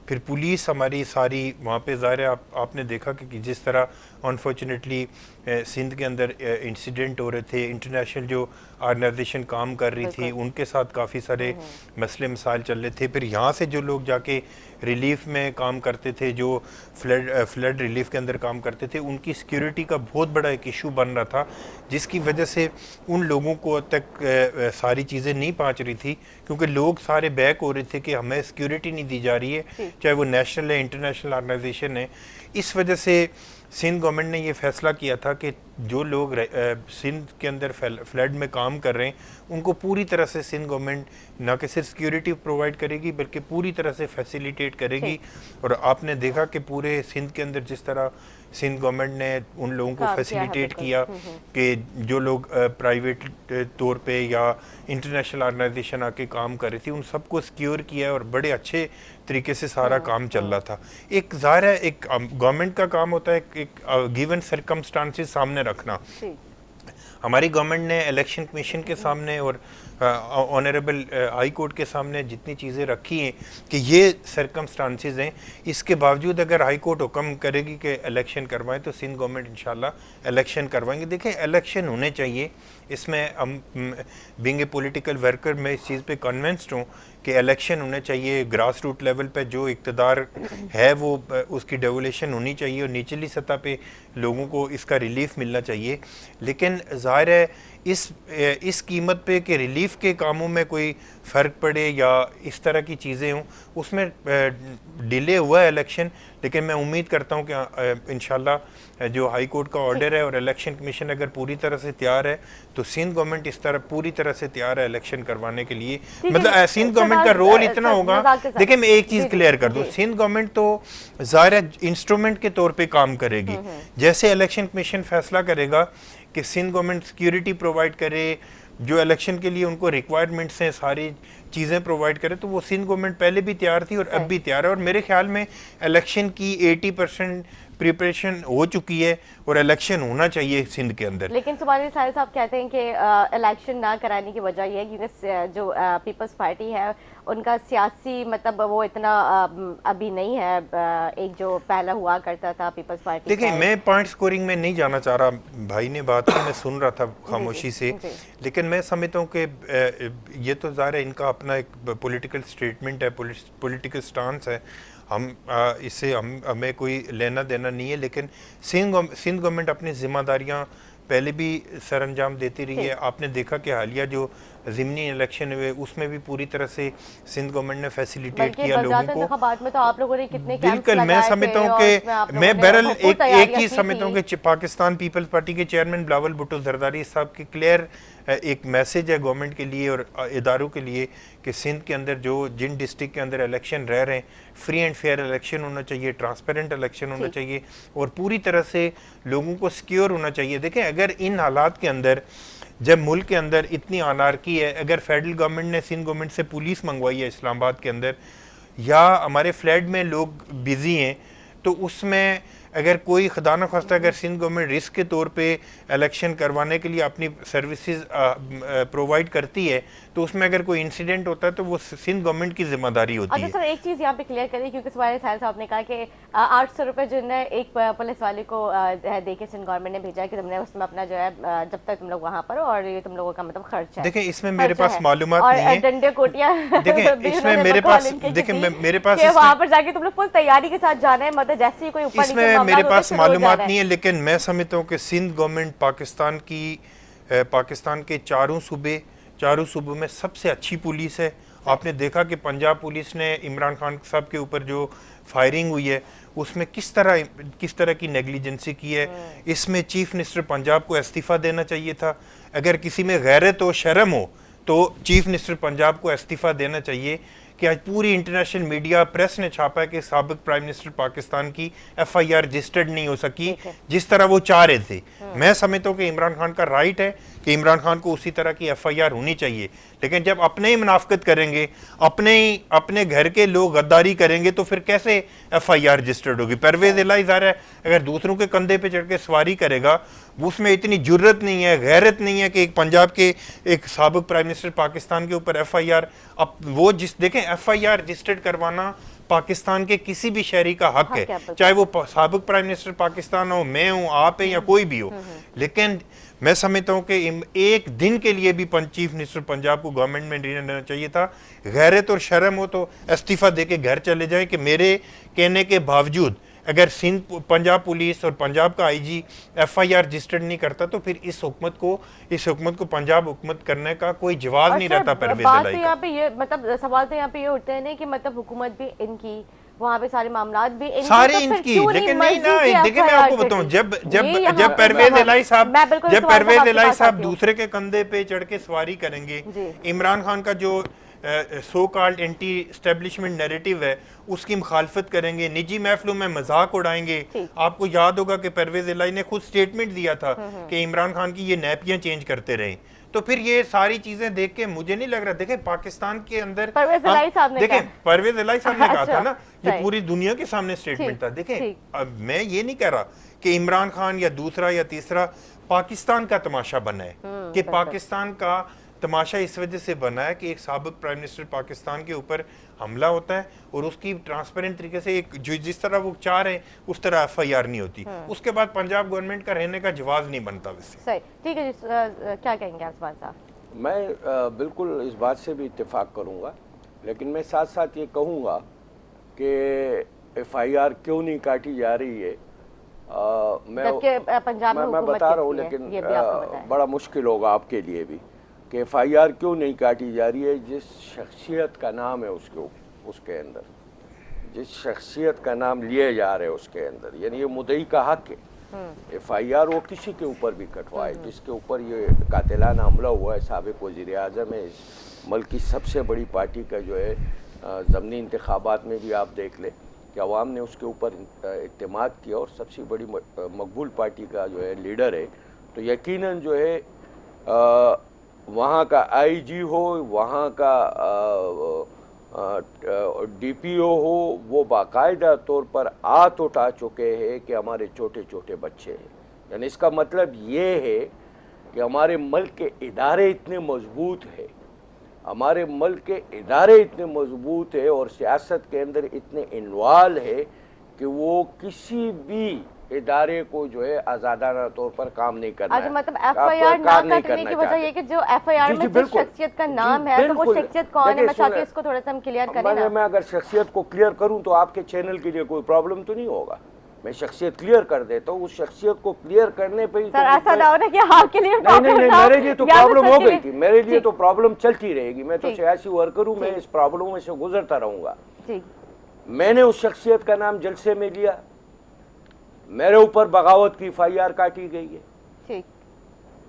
फिर पुलिस हमारी सारी वहाँ पे ज़ाहिर है आपने देखा कि जिस तरह अनफॉर्चुनेटली सिंध के अंदर इंसिडेंट हो रहे थे, इंटरनेशनल जो ऑर्गेनाइजेशन काम कर रही थी उनके साथ काफ़ी सारे मसले मसाइल चल रहे थे। फिर यहाँ से जो लोग जाके रिलीफ में काम करते थे, जो फ्लड रिलीफ के अंदर काम करते थे, उनकी सिक्योरिटी का बहुत बड़ा एक इशू बन रहा था, जिसकी वजह से उन लोगों को तक सारी चीज़ें नहीं पहुँच रही थी, क्योंकि लोग सारे बैक हो रहे थे कि हमें सिक्योरिटी नहीं दी जा रही है, चाहे वो नेशनल है, इंटरनेशनल ऑर्गेनाइजेशन है। इस वजह से सिंध गवर्नमेंट ने ये फैसला किया था कि जो लोग सिंध के अंदर फ्लड में काम कर रहे हैं उनको पूरी तरह से सिंध गवर्नमेंट ना कि सिर्फ सिक्योरिटी प्रोवाइड करेगी बल्कि पूरी तरह से फैसिलिटेट करेगी। और आपने देखा कि पूरे सिंध के अंदर जिस तरह सिंध गवर्नमेंट ने उन लोगों को फैसिलिटेट किया कि जो लोग प्राइवेट तौर पे या इंटरनेशनल ऑर्गेनाइजेशन आके काम कर रही थी, उन सबको सिक्योर किया और बड़े अच्छे तरीके से सारा काम चल रहा था। एक ज़ाहिर है एक गवर्नमेंट का काम होता है एक गिवन सर्कमस्टांसेस सामने रखना। हमारी गवर्नमेंट ने इलेक्शन कमीशन के सामने और ऑनरेबल हाई कोर्ट के सामने जितनी चीज़ें रखी हैं कि ये सर्कमस्टांसेस हैं, इसके बावजूद अगर हाई कोर्ट हुक्म करेगी कि इलेक्शन करवाएं तो सिंध गवर्नमेंट इंशाल्लाह इलेक्शन करवाएंगे। देखें, इलेक्शन होने चाहिए, इसमें हम बीइंग ए पॉलिटिकल वर्कर मैं इस चीज़ पे कन्विंस्ड हूँ कि इलेक्शन होने चाहिए। ग्रास रूट लेवल पे जो इक़्तिदार है वो उसकी डेवोलेशन होनी चाहिए और निचली सतह पे लोगों को इसका रिलीफ मिलना चाहिए। लेकिन ज़ाहिर है इस कीमत पे कि रिलीफ के कामों में कोई फ़र्क पड़े या इस तरह की चीज़ें हों, उसमें डिले हुआ है इलेक्शन। लेकिन मैं उम्मीद करता हूं कि इंशाल्लाह जो हाई कोर्ट का ऑर्डर है और इलेक्शन कमीशन अगर पूरी तरह से तैयार है तो सिंध गवर्नमेंट इस तरह पूरी तरह से तैयार है इलेक्शन करवाने के लिए। मतलब सिंध गवर्नमेंट का रोल इतना होगा। देखिए, मैं एक चीज़ क्लियर कर दूं, सिंध गवर्नमेंट तो ज़ाहिर इंस्ट्रूमेंट के तौर पर काम करेगी। जैसे इलेक्शन कमीशन फैसला करेगा कि सिंध गवर्नमेंट सिक्योरिटी प्रोवाइड करे, जो इलेक्शन के लिए उनको रिक्वायरमेंट्स हैं सारी चीज़ें प्रोवाइड करे, तो वो सिंध गवर्नमेंट पहले भी तैयार थी और अब भी तैयार है। और मेरे ख्याल में इलेक्शन की 80% प्रिपरेशन हो चुकी है और इलेक्शन होना चाहिए सिंध के अंदर। लेकिन सुभान साहिब साहब कहते हैं कि इलेक्शन ना कराने की वजह यह है क्योंकि जो पीपल्स पार्टी है उनका सियासी मतलब वो इतना अभी नहीं है एक जो पहला हुआ करता था पीपल्स पार्टी। देखिए, मैं पॉइंट स्कोरिंग में नहीं जाना चाह रहा, भाई ने बात की मैं सुन रहा था खामोशी से, लेकिन मैं समझता हूँ कि ये तो ज़ाहिर है इनका अपना एक पॉलिटिकल स्टेटमेंट है, पॉलिटिकल स्टांस है, इससे हमें कोई लेना देना नहीं है। लेकिन सिंध गवर्नमेंट अपनी जिम्मेदारियां पहले भी सर अंजाम देती रही है। आपने देखा कि हालिया जो ज़िमनी इलेक्शन हुए उसमें भी पूरी तरह से सिंध गवर्नमेंट ने फैसिलिटेट किया लोगों को। में तो आप लोगों ने कितने बिल्कुल, मैं समझता हूँ कि मैं बहरहाल एक ही समझता हूँ कि पाकिस्तान पीपल्स पार्टी के चेयरमैन बिलावल भुट्टो जरदारी साहब की क्लियर एक मैसेज है गवर्नमेंट के लिए और इदारों के लिए कि सिंध के अंदर जिन डिस्ट्रिक्ट के अंदर इलेक्शन रह रहे हैं, फ्री एंड फेयर इलेक्शन होना चाहिए, ट्रांसपेरेंट इलेक्शन होना चाहिए और पूरी तरह से लोगों को सिक्योर होना चाहिए। देखें, अगर इन हालात के अंदर जब मुल्क के अंदर इतनी अनारकी है, अगर फेडरल गवर्नमेंट ने सिंध गवर्नमेंट से पुलिस मंगवाई है इस्लामाबाद के अंदर, या हमारे फ्लैट में लोग बिजी हैं, तो उसमें अगर कोई खुदा न खास्ता अगर सिंध गवर्नमेंट रिस्क के तौर पे इलेक्शन करवाने के लिए अपनी सर्विसेज प्रोवाइड करती है, तो उसमें अगर कोई इंसिडेंट होता है तो वो सिंध गवर्नमेंट की जिम्मेदारी होती है। सर एक चीज़ यहाँ पे क्लियर करें, क्योंकि सुभान साहिब साहब ने कहा कि 800 रुपये जो है एक पुलिस वाले को देके सिंध गवर्नमेंट ने भेजा है कि तुमने उसमें अपना जो है जब तक तुम लोग वहाँ पर हो और ये तुम लोगों का मतलब खर्च है। देखिए, इसमें मेरे पास मालूमात नहीं है, डंडे कोटियाँ देखिए इसमें मेरे पास, देखिए मेरे पास वहाँ पर जाके तुम लोग फुल तैयारी के साथ जाना है, मतलब जैसे ही कोई ऊपर इसमें मेरे पास मालूमात नहीं है। लेकिन मैं समझता हूँ कि सिंध गवर्नमेंट पाकिस्तान के चारों सूबों में सबसे अच्छी पुलिस है। आपने देखा कि पंजाब पुलिस ने इमरान खान साहब के ऊपर जो फायरिंग हुई है उसमें किस तरह की नेग्लिजेंसी की है। इसमें चीफ मिनिस्टर पंजाब को इस्तीफा देना चाहिए था। अगर किसी में गैरत हो, शर्म हो, तो चीफ मिनिस्टर पंजाब को इस्तीफा देना चाहिए। कि आज पूरी इंटरनेशनल मीडिया प्रेस ने छापा है कि साबिक प्राइम मिनिस्टर पाकिस्तान की FIR रजिस्टर्ड नहीं हो सकी जिस तरह वो चाह रहे थे। मैं समझता हूँ कि इमरान खान का राइट है कि इमरान खान को उसी तरह की FIR होनी चाहिए, लेकिन जब अपने ही मुनाफकत करेंगे, अपने घर के लोग गद्दारी करेंगे, तो फिर कैसे FIR रजिस्टर्ड होगी। परवेज इलाही ज़ाहिर है अगर दूसरों के कंधे पे चढ़ के सवारी करेगा, उसमें इतनी जुर्रत नहीं है, गैरत नहीं है कि एक पंजाब के एक साबिक प्राइम मिनिस्टर पाकिस्तान के ऊपर FIR, अब वो देखें FIR रजिस्टर्ड करवाना पाकिस्तान के किसी भी शहरी का हक है, चाहे वो साबिक प्राइम मिनिस्टर पाकिस्तान हो, मैं हूँ, आप हैं या कोई भी हो। लेकिन मैं समझता हूँ कि एक दिन के लिए भी चीफ मिनिस्टर पंजाब को गवर्नमेंट में नहीं रहना चाहिए था। गैरत और शर्म हो तो इस्तीफा दे के घर चले जाए। कि मेरे कहने के बावजूद अगर पंजाब पुलिस और पंजाब का IG FIR रजिस्टर्ड नहीं करता, तो फिर इस हुकूमत को पंजाब हुकूमत करने का कोई जवाब नहीं रहता। परवेज इलाही का यहाँ पे ये मतलब सवाल तो यहाँ पे ये उठते हैं कि मतलब हुकूमत भी इनकी, वहाँ पे सारे मामलात भी इनकी, सारे इनकी, लेकिन नहीं ना। देखिए, मैं आपको बताऊं, जब परवेज इलाही साहब दूसरे के कंधे पे चढ़ के सवारी करेंगे, इमरान खान का जो so called anti establishment narrative है उसकी मुखालफत करेंगे, निजी महफिलों में मजाक उड़ाएंगे। आपको याद होगा कि परवेज इलाही ने खुद स्टेटमेंट दिया था कि इमरान खान की ये नैपियां चेंज करते रहे। तो फिर ये सारी चीजें देख के मुझे नहीं लग रहा। देखें, पाकिस्तान के अंदर परवेज इलाही साहब ने कहा था ना, ये पूरी दुनिया के सामने स्टेटमेंट था। देखें, अब मैं ये नहीं कह रहा कि इमरान खान या दूसरा या तीसरा पाकिस्तान का तमाशा बना है, कि पाकिस्तान का तमाशा इस वजह से बना है कि एक साबिक प्राइम मिनिस्टर पाकिस्तान के ऊपर हमला होता है और उसकी ट्रांसपेरेंट तरीके से जिस तरह वो चाह रहे हैं उस तरह FIR नहीं होती। उसके बाद पंजाब गवर्नमेंट का रहने का जवाब नहीं बनता। वैसे सही, ठीक है जी, क्या कहेंगे आप साहब? मैं बिल्कुल इस बात से भी इत्तेफाक करूँगा, लेकिन मैं साथ साथ ये कहूँगा कि FIR क्यों नहीं काटी जा रही है। मैं बता रहा हूँ, लेकिन बड़ा मुश्किल होगा आपके लिए भी कि FIR क्यों नहीं काटी जा रही है। जिस शख्सियत का नाम है उसके अंदर, जिस शख्सियत का नाम लिए जा रहे हैं उसके अंदर, यानी ये मुद्दई का हक है। FIR वो किसी के ऊपर भी कटवाए जिसके ऊपर ये कातिलाना हमला हुआ है। साबिक वज़ीर आज़म है, इस मुल्क की सबसे बड़ी पार्टी का जो है ज़मनी इंतखाबात में भी आप देख लें कि अवाम ने उसके ऊपर इत्तेमाद किया और सबसे बड़ी मकबूल पार्टी का जो है लीडर है। तो यकीनन जो है वहाँ का आईजी हो, वहाँ का डीपीओ हो, वो बाकायदा तौर पर हाथ उठा चुके हैं कि हमारे छोटे छोटे बच्चे हैं। यानी इसका मतलब ये है कि हमारे मुल्क के इदारे इतने मजबूत है, हमारे मुल्क के इदारे इतने मजबूत है और सियासत के अंदर इतने इन्वॉल्व है कि वो किसी भी इदारे को जो है आज़ादाना तौर पर काम नहीं करना है। मतलब एफआईआर ना करने की वजह ये कि जो एफआईआर में जिस शख्सियत का नाम है तो वो शख्सियत कौन है, मैं चाहती हूँ इसको थोड़ा सा हम क्लियर करें ना। मैं अगर शख्सियत को क्लियर करूँ तो आपके चैनल के लिए कोई प्रॉब्लम तो नहीं होगा, मैं शख्सियत क्लियर कर देता हूँ। उस शख्सियत को क्लियर करने पे ही सर ऐसा ना हो ना कि आपके लिए नहीं, मेरे लिए तो प्रॉब्लम हो गई थी, मेरे लिए तो प्रॉब्लम चलती रहेगी। मैं तो सियासी वर्कर हूँ, मैं इस प्रॉब्लम में से गुजरता रहूंगा। मैंने उस शख्सियत का नाम जलसे में लिया, मेरे ऊपर बगावत की एफआईआर काटी गई है।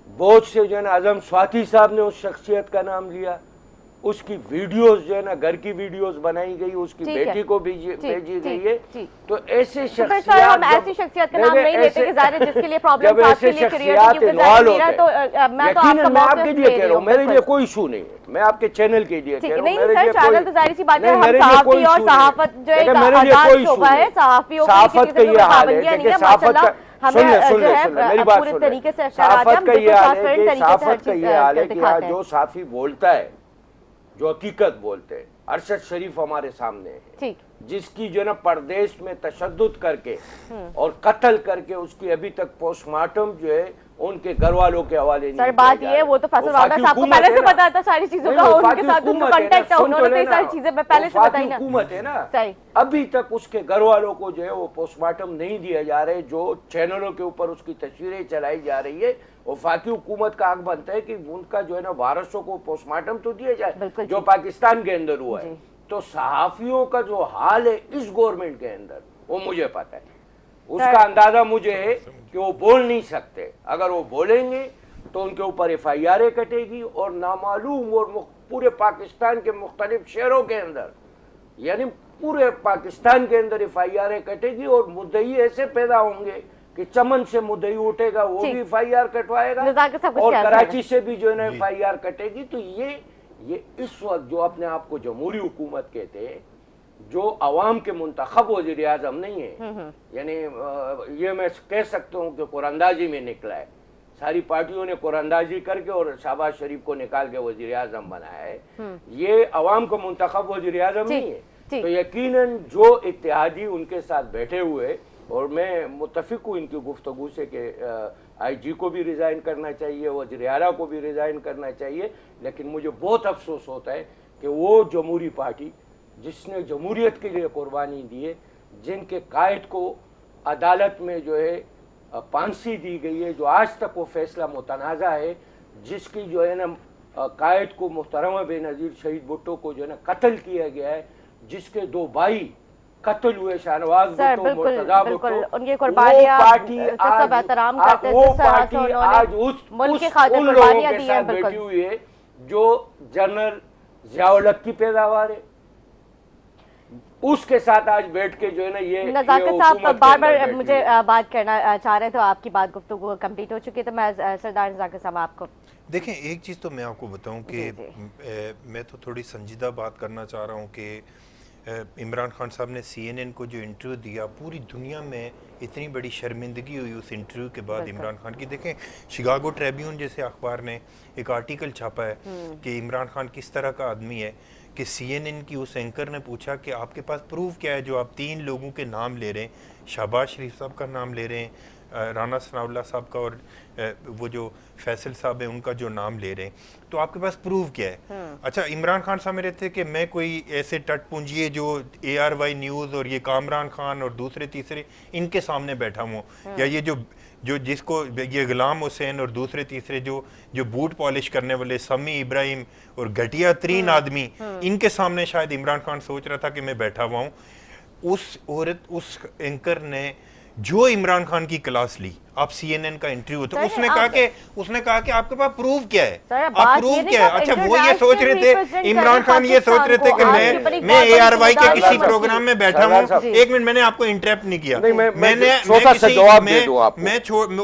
बहुत से जो है ना आजम स्वाति साहब ने उस शख्सियत का नाम लिया, उसकी वीडियोस जो है ना घर की वीडियोस बनाई गई, उसकी बेटी को भेजी गई है। तो ऐसे शख्सियत हम ऐसी शख्सियत का नाम नहीं लेते कि ज़ाहिर है जिसके लिए प्रॉब्लम आपके लिए क्रिएट होगी, क्योंकि मेरा तो मैं तो आपके लिए कह रहा हूं, मेरे लिए कोई इशू नहीं है, मैं आपके चैनल के लिए कह रहा हूं। नहीं सर, चैनल तो जाहिर सी बात है, हम सहाफ़ी और सहाफत जो है आजाद शोबा है, सहाफ़ियों की किसी किस्म की पाबंदियां नहीं है माशाल्लाह। हमें जो है पूरे तरीके से साफत का ये हाल है कि जो साफी बोलता है, जो हकीकत बोलते हैं, अरशद शरीफ हमारे सामने है, जिसकी जो ना परदेश में तशद्दुद करके और कत्ल करके उसकी अभी तक पोस्टमार्टम जो है उनके घर वालों के हवाले नहीं। सर बात ये वो तो फैसल साहब को पहले से पता था सारी चीजों का, उनके साथ उनका कांटेक्ट है, उन्होंने तो ये सारी चीजें पहले से बताई ना। हुकूमत है ना, सही अभी तक उसके घर वालों को जो है वो पोस्टमार्टम नहीं दिया जा रहे, जो चैनलों के ऊपर उसकी तस्वीरें चलाई जा रही है। वफाकी हुकूमत का हक बनता है कि उनका जो है ना वारसों को पोस्टमार्टम तो दिया जाए, जो पाकिस्तान के अंदर हुआ है। तो सहाफियों का जो हाल है इस गवर्नमेंट के अंदर वो मुझे पता है, उसका अंदाजा मुझे है कि वो बोल नहीं सकते। अगर वो बोलेंगे तो उनके ऊपर एफआईआर कटेगी और नामालूम और पूरे पाकिस्तान के मुख्तलिफ शहरों के अंदर, यानी पूरे पाकिस्तान के अंदर एफआईआर कटेगी और मुद्दई ऐसे पैदा होंगे कि चमन से मुद्दई उठेगा वो भी एफआईआर कटवाएगा और कराची से भी जो है ना एफआईआर कटेगी। तो ये इस वक्त जो अपने आप को जमहूरी हुकूमत कहते हैं, जो अवाम के मुंतखब वज़ीर आज़म नहीं है, यानी ये मैं कह सकता हूँ कि कुरानंदाजी में निकला है, सारी पार्टियों ने कुरानंदाजी करके और शहबाज शरीफ को निकाल के वज़ीर आज़म बनाया है। ये अवाम का मुंतखब वज़ीर आज़म नहीं है। तो यकीनन जो इत्तेहादी उनके साथ बैठे हुए, और मैं मुत्तफिक हूँ इनकी गुफ्तगू से कि आईजी को भी रिज़ाइन करना चाहिए, वज़ीर आला को भी रिज़ाइन करना चाहिए, लेकिन मुझे बहुत अफसोस होता है कि वो जमहूरी पार्टी जिसने जमहूरियत के लिए कुर्बानी दी है, जिनके कायद को अदालत में जो है फांसी दी गई है, जो आज तक वो फैसला मुतनाज़ा है, जिसकी जो है ना कायद को मुहतरमा बेनज़ीर शहीद भुट्टो को जो है ना कत्ल किया गया है, जिसके 2 भाई कत्ल हुए, शाहनवाज भुट्टो, मुर्तज़ा भुट्टो, उनकी कुर्बानियां पार्टी सब एहतराम करते हैं, वो पार्टी आज मुल्क के खातिर उन लोगों कुर्बानियां के दी साथ हैं। बैठी हुई है जो जनरल ज़ियाउल-हक की पैदावार है, उसके साथ आज बैठ के जो है ना ये नज़ाकत साहब बार-बार मुझे बात करना चाह रहे हैं, तो आपकी बात गुफ्तगू कंप्लीट हो चुकी है, तो मैं सरदार नज़ाकत साहब आपको देखें, एक चीज़ तो मैं आपको बताऊं कि मैं तो थोड़ी संजीदा बात करना चाह रहा हूं कि इमरान खान साहब ने CNN को जो इंटरव्यू दिया, पूरी दुनिया में इतनी बड़ी शर्मिंदगी हुई उस इंटरव्यू के बाद इमरान खान की। देखें, शिकागो ट्रिब्यून जैसे अखबार ने एक आर्टिकल छापा है कि इमरान खान किस तरह का आदमी है कि CNN की उस एंकर ने पूछा कि आपके पास प्रूफ क्या है जो आप 3 लोगों के नाम ले रहे हैं, शहबाज शरीफ साहब का नाम ले रहे हैं, राना सनाउल्लाह साहब का, और वो जो फैसल साहब है उनका जो नाम ले रहे हैं, तो आपके पास प्रूफ क्या है? अच्छा, इमरान खान साहब मेरे थे कि मैं कोई ऐसे टटपुंजिए जो ARY न्यूज़ और ये कामरान खान और दूसरे तीसरे इनके सामने बैठा हूँ, या ये जो जिसको ये गुलाम हुसैन और दूसरे तीसरे जो बूट पॉलिश करने वाले समी इब्राहिम और घटिया तरीन आदमी, इनके सामने शायद इमरान खान सोच रहा था कि मैं बैठा हुआ हूँ। उस औरत, उस एंकर ने जो इमरान खान की क्लास ली, आप CNN का इंटरव्यू तो उसने कहा कि आपके पास प्रूफ क्या है, आप प्रूफ क्या है। अच्छा, वो ये सोच रहे थे, इमरान खान ये सोच रहे थे कि मैं ARY के किसी प्रोग्राम में बैठा हूँ। एक मिनट, मैंने आपको इंटरप्ट नहीं किया,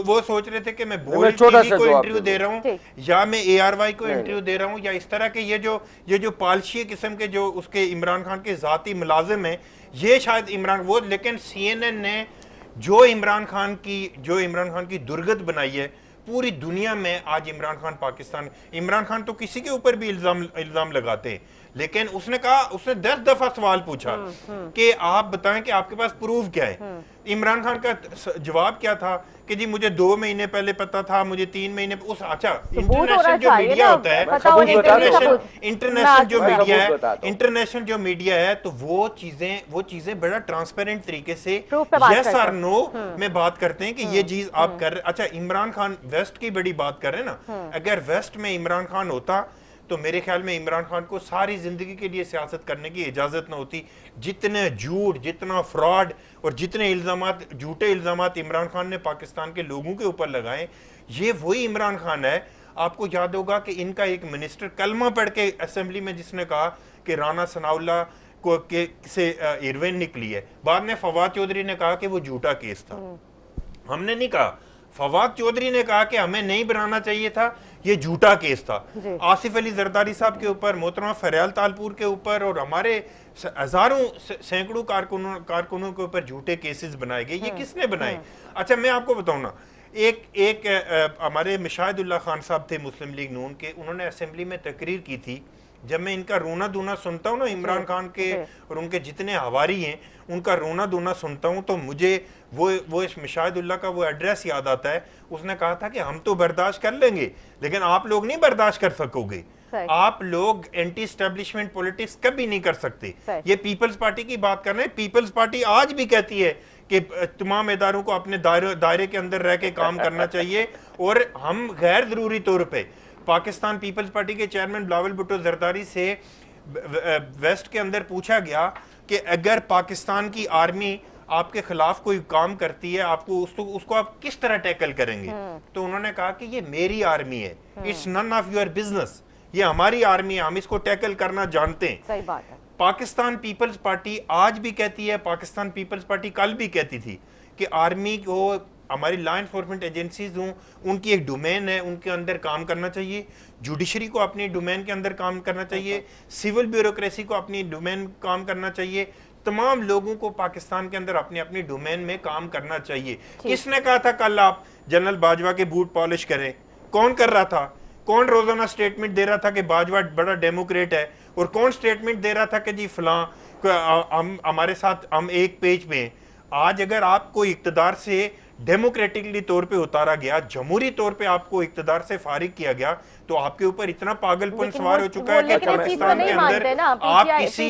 वो सोच रहे थे कि मैं बोल टीवी को इंटरव्यू दे रहा हूँ या मैं ARY को इंटरव्यू दे रहा हूँ, या इस तरह के ये जो पालशी किस्म के जो उसके इमरान खान के जाती मुलाजिम है, ये शायद इमरान वो। लेकिन CNN ने जो इमरान खान की दुर्गत बनाई है पूरी दुनिया में, आज इमरान खान तो किसी के ऊपर भी इल्जाम लगाते हैं, लेकिन उसने 10 दफा सवाल पूछा कि आप बताएं कि आपके पास प्रूफ क्या है। इमरान खान का जवाब क्या था कि जी मुझे 2 महीने पहले पता था, मुझे 3 महीने अच्छा, इंटरनेशनल जो मीडिया होता है, इंटरनेशनल जो मीडिया है, तो वो चीजें बड़ा ट्रांसपेरेंट तरीके से यस और नो में बात करते हैं कि ये चीज आप कर रहे। अच्छा, इमरान खान वेस्ट की बड़ी बात कर रहे हैं ना, अगर वेस्ट में इमरान खान होता तो मेरे ख्याल में इमरान खान को सारी जिंदगी के लिए सियासत करने की इजाजत न होती। जितने झूठ, जितना फ्रॉड और जितने झूठे इल्जामात इमरान खान ने पाकिस्तान के लोगों के ऊपर लगाए, ये वही इमरान खान है। आपको याद होगा कि इनका एक मिनिस्टर कलमा पढ़ के असेंबली में जिसने कहा कि राना सनाउल्लाह को से हेरोइन निकली है, बाद में फवाद चौधरी ने कहा कि वो झूठा केस था। हमने नहीं कहा, फवाद चौधरी ने कहा कि हमें नहीं बनाना चाहिए था, ये झूठा केस था। आसिफ अली जरदारी साहब के ऊपर, मोहतरमा फरियाल तालपुर के ऊपर और हमारे हजारों सैकड़ों कारकुनों के ऊपर झूठे केसेस बनाए गए। ये किसने बनाए? अच्छा, मैं आपको बताऊं ना, एक हमारे मुशाहिदुल्लाह खान साहब थे मुस्लिम लीग नून के, उन्होंने असेंबली में तकरीर की थी। जब मैं इनका रोना धोना सुनता हूँ ना, इमरान खान के और उनके जितने हवारी हैं, उनका रोना धोना सुनता हूँ, तो मुझे वो इस मुशाहिदुल्लाह का वो एड्रेस याद आता है। उसने कहा था कि हम तो बर्दाश्त कर लेंगे, लेकिन आप लोग नहीं बर्दाश्त कर सकोगे, आप लोग एंटी एस्टेब्लिशमेंट पॉलिटिक्स कभी नहीं कर सकते। ये पीपल्स पार्टी की बात कर रहे हैं। पीपल्स पार्टी आज भी कहती है कि तमाम इदारों को अपने दायरे के अंदर रह के काम करना चाहिए, और हम गैर जरूरी तौर पर पाकिस्तान पीपल्स पार्टी के चेयरमैन बिलावल भुट्टो जरदारी से वेस्ट के अंदर पूछा गया कि अगर पाकिस्तान की आर्मी आपके खिलाफ कोई काम करती है, आपको उसको आप किस तरह टैकल करेंगे? तो उन्होंने कहा कि ये मेरी आर्मी है, it's none of your business, ये हमारी आर्मी है, हम इसको टैकल करना जानते हैं। सही बात है। पाकिस्तान पीपल्स पार्टी आज भी कहती है, पाकिस्तान पीपल्स पार्टी कल भी कहती थी कि आर्मी को, हमारी लॉ एनफोर्समेंट एजेंसीज हों, उनकी एक डोमेन है, उनके अंदर काम करना चाहिए। जुडिशरी को अपनी डोमेन के अंदर काम करना चाहिए, सिविल ब्यूरोक्रेसी को अपनी डोमेन काम करना चाहिए, तमाम लोगों को पाकिस्तान के अंदर अपनी अपनी डोमेन में काम करना चाहिए। किसने कहा था कल आप जनरल बाजवा के बूट पॉलिश करें? कौन कर रहा था? कौन रोजाना स्टेटमेंट दे रहा था कि बाजवा बड़ा डेमोक्रेट है, और कौन स्टेटमेंट दे रहा था कि जी फलां हम हमारे साथ हम एक पेज पे। आज अगर आपको इक्तदार से डेमोक्रेटिकली तौर पे उतारा गया, जमहूरी तौर पे आपको इक्तदार से फारिग किया गया, तो आपके ऊपर इतना पागलपन सवार हो चुका है कि पाकिस्तान के अंदर आप किसी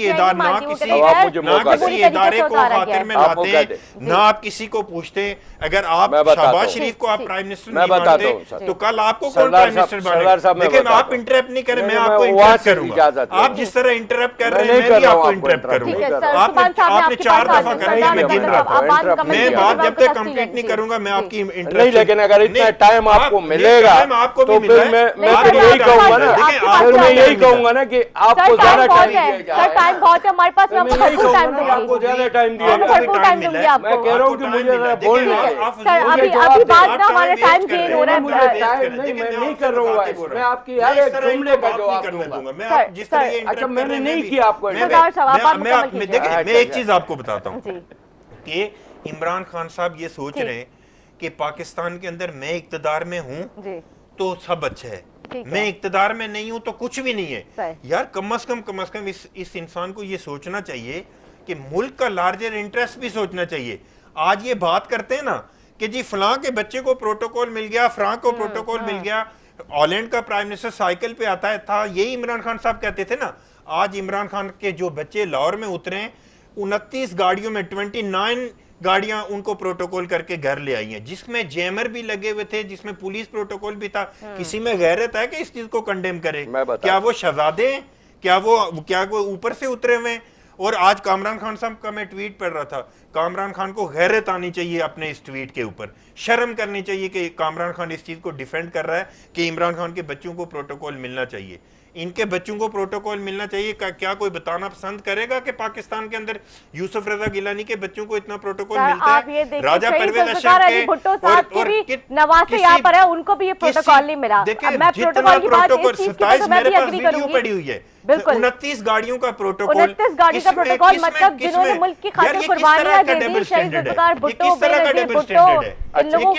इदारे को खातिर में लाते हैं, ना आप किसी को पूछते। अगर आप शहबाज शरीफ को आप प्राइम मिनिस्टर नहीं मानते, तो कल आपको कौन प्राइम मिनिस्टर बनेगा? लेकिन आप इंटरप्ट नहीं करें, मैं आपको इंटरप्ट करूंगा। आप जिस तरह इंटरप्ट कर रहे हैं, मैं भी आपको इंटरप्ट करूंगा। आपने 4 दफा कर दिया, मैं गिन रहा था। मैं बात जब तक कंप्लीट नहीं करूंगा, मैं आपकी इंटरप्ट नहीं, लेकिन अगर इतना टाइम आपको मिलेगा तो फिर मैं यही कहूंगा ना, फिर मैं यही कहूंगा ना कि आपको ज्यादा टाइम दिया जाए। टाइम बहुत है हमारे पास, मैं आपको भरपूर टाइम दूंगी, आपको ज्यादा टाइम दिया जाए। भरपूर टाइम दूंगी आपको। मैं कह रहा हूं कि मुझे बोलना है सर, अभी बात ना हमारा टाइम गेन हो रहा है। नहीं, मैं नहीं कर रहा हूं, मैं आपकी हर एक जुमले का जवाब दूंगा। मैं जिस तरह ये अच्छा, मैंने नहीं किया आपको। मैं एक चीज आपको बताता हूं कि इमरान खान साहब ये सोच रहे हैं कि पाकिस्तान के अंदर मैं इक्तदार में हूं तो सब अच्छा है, मैं इक्तदार में नहीं हूं तो कुछ भी नहीं है। यार कम से कम इस इंसान को ये सोचना चाहिए कि मुल्क का लार्जर इंटरेस्ट भी सोचना चाहिए। आज ये बात करते हैं ना कि जी फलां के बच्चे को प्रोटोकॉल मिल गया, फलां को प्रोटोकॉल मिल गया, हॉलैंड का प्राइम मिनिस्टर साइकिल पे आता था, यही इमरान खान साहब कहते थे ना। आज इमरान खान के जो बच्चे लाहौर में उतरे, 29 गाड़ियों में 29 गाड़ियां उनको प्रोटोकॉल करके घर ले आई हैं, जिसमें जैमर भी लगे हुए थे, जिसमें पुलिस प्रोटोकॉल भी था। किसी में गैरत है कि इस चीज को कंडेम करे? क्या वो शहजादे हैं? क्या वो ऊपर से उतरे हुए हैं? और आज कामरान खान साहब का मैं ट्वीट पढ़ रहा था, कामरान खान को गैरत आनी चाहिए अपने इस ट्वीट के ऊपर, शर्म करनी चाहिए कि कामरान खान इस चीज को डिफेंड कर रहा है कि इमरान खान के बच्चों को प्रोटोकॉल मिलना चाहिए। इनके बच्चों को प्रोटोकॉल मिलना चाहिए। क्या कोई बताना पसंद करेगा कि पाकिस्तान के अंदर यूसुफ रजा गिलानी के बच्चों को इतना प्रोटोकॉल मिलता है? राजा परवेज अशरफ भुट्टो साहब के भी नवासे यहाँ पर है, उनको भी ये प्रोटोकॉल नहीं मिला। देखिए जितना प्रोटोकॉल 27 मेरे पास वीडियो पड़ी हुई है, 29 गाड़ियों का प्रोटोकॉल, 29 गाड़ी का प्रोटोकॉल, मतलब जिन्होंने मुल्क की खातिर कुर्बानियां दे दी, शहीद जुल्फ़िकार भुट्टो, बेनज़ीर भुट्टो, इन लोगों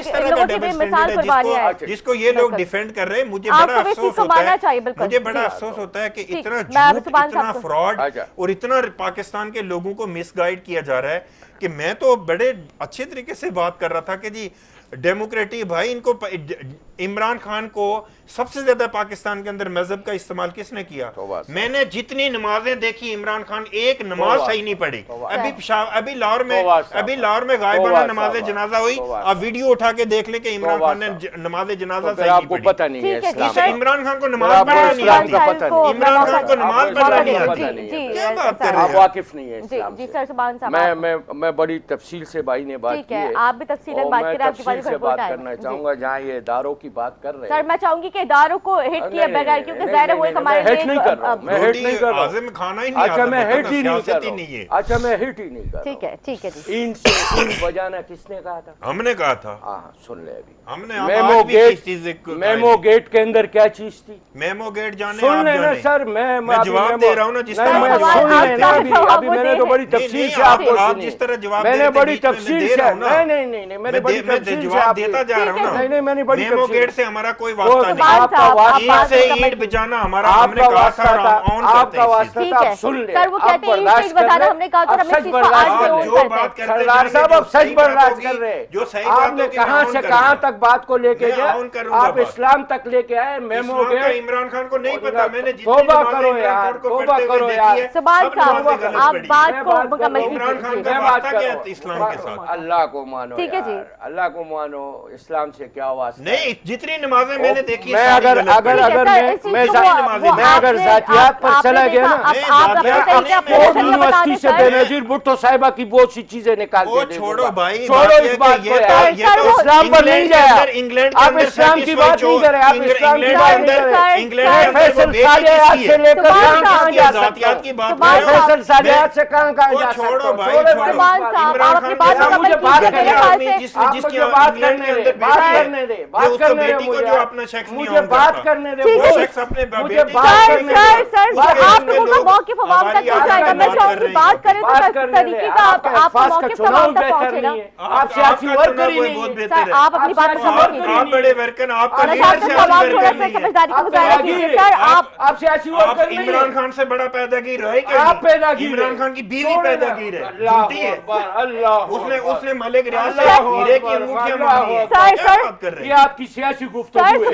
की बेमिसाल कुर्बानियां हैं जिसको ये लोग डिफेंड कर रहे हैं। मुझे बड़ा अफसोस होता है, मुझे बड़ा अफसोस होता है कि इतना झूठ, इतना फ्रॉड और इतना पाकिस्तान के लोगों को मिसगाइड किया जा रहा है कि मैं तो बड़े अच्छे तरीके से बात कर रहा था कि जी डेमोक्रेटिक भाई, इनको इमरान खान को सबसे ज्यादा पाकिस्तान के अंदर मजहब का इस्तेमाल किसने किया? मैंने जितनी नमाजें देखी, इमरान खान एक नमाज सही नहीं पढ़ी। अभी लाहौर में गायबाना नमाज जनाजा हुई, आप वीडियो उठा के देख ले कि इमरान खान ने नमाज जनाजा सही नहीं पढ़ी। पता नहीं है इमरान खान को नमाज पढ़ना नहीं आती, इमरान खान को नमाज पढ़ना नहीं आती। क्या बात कर रहे हैं? वाकिफ नहीं है इस्लाम जी से। सर, सुभान साहब मैं बड़ी तफसील से भाई ने बात की है, आप भी तफसीलन बात करें, आपकी बात से बात करना चाहूंगा। जहाँ ये इदारों की बात कर रहे हैं सर, मैं चाहूंगी कि इदारों को हिट किए बगैर, क्योंकि ज़ाहिर है वो एक हमारे हिट नहीं कर रहा हूं, मैं हिट नहीं कर रहा हूं। खाना ही नहीं, अच्छा मैं हिट ही नहीं कर सियासत ही रहा नहीं है। हूं। अच्छा मैं हिट ही नहीं कर रहा हूं। ठीक है जी। इन बजाना किसने कहा था? हमने कहा था। हाँ सुन ले अभी। हमने मेमो गेट के अंदर क्या चीज थी? मेमो गेट जाने सुन लेना सर, मैं जवाब दे रहा हूँ ना जिस तरह मैं सुन लेना अभी मैंने तो बड़ी तफसील से आपको जिस तरह जवाब मैंने बड़ी तफसील से नहीं मैंने बड़ी तफसील से जवाब देता जा रहा हूँ ना। नहीं मैंने बड़ी मेमो गेट से हमारा कोई वास्ता नहीं, आपका ईंट से ईंट बजाना हमारा, हमने कहा था आपका वास्ता था। आप सुन ले सर, वो कहते हैं ईंट बजाना, हमने कहा था हमें सिर्फ आज जो बात करते हैं सरदार साहब आप सच बर्दाश्त कर रहे हैं। जो सही आपने कहां से कहां तक बात को लेके गए, आप इस्लाम तक लेके आए। मेमो गेट इमरान खान को नहीं पता, मैंने तौबा करो यार, तौबा करो यार। सुभान साहब आप बात को मुकम्मल इमरान खान कीजिए। का वास्ता क्या है इस्लाम के साथ? अल्लाह को मानो, ठीक है जी, अल्लाह को मानो, इस्लाम से क्या वास्ता? नहीं, जितनी नमाजें मैंने देखी, मैं अगर जातियात पर चला गया ना, यूनिवर्सिटी से बेनज़ीर भुट्टो साहिबा की बहुत सी चीजें निकाल के छोड़ो भाई, छोड़ो इस बात को यार। इस्लाम पर नहीं जाया, आप इस्लाम की बात नहीं करें, आप इस्लाम की बात नहीं करें। इंग्लैंड फैसल सालियात से लेकर कहां जा सकते की बात, फैसल सालियात से कहां जा सकते? छोड़ो भाई, सुभान साहब आप अपनी बात को मुझे बात करने जिसकी बात करने दे, बात करने दे, बात करने दे मुझे, अपना शख्स मुझे बात करने दे, वो शख्स अपने मुझे बात करने दे। सर आप लोगों का मौक़िफ़ अवाम तक पहुंचाएगा। मैं चाहूंगी बात करें तो तरीके का आप मौक़िफ़ अवाम तक पहुंचेगा। आप सियासी वर्कर ही नहीं है सर, आप अपनी बात को आप बड़े वर्कर, आपका समझदारी का मुजाहरा कीजिए सर। आप सियासी वर्कर नहीं, इमरान खान से बड़ा पैदागीर है क्या? आप पैदागीर, इमरान खान की बीवी पैदागीर है, झूठी है। अल्लाह उसने मलिक रियाज से हीरे की अंगूठियां मांगी है। सर ये आपकी सियासी गुफ्तगू है। मैं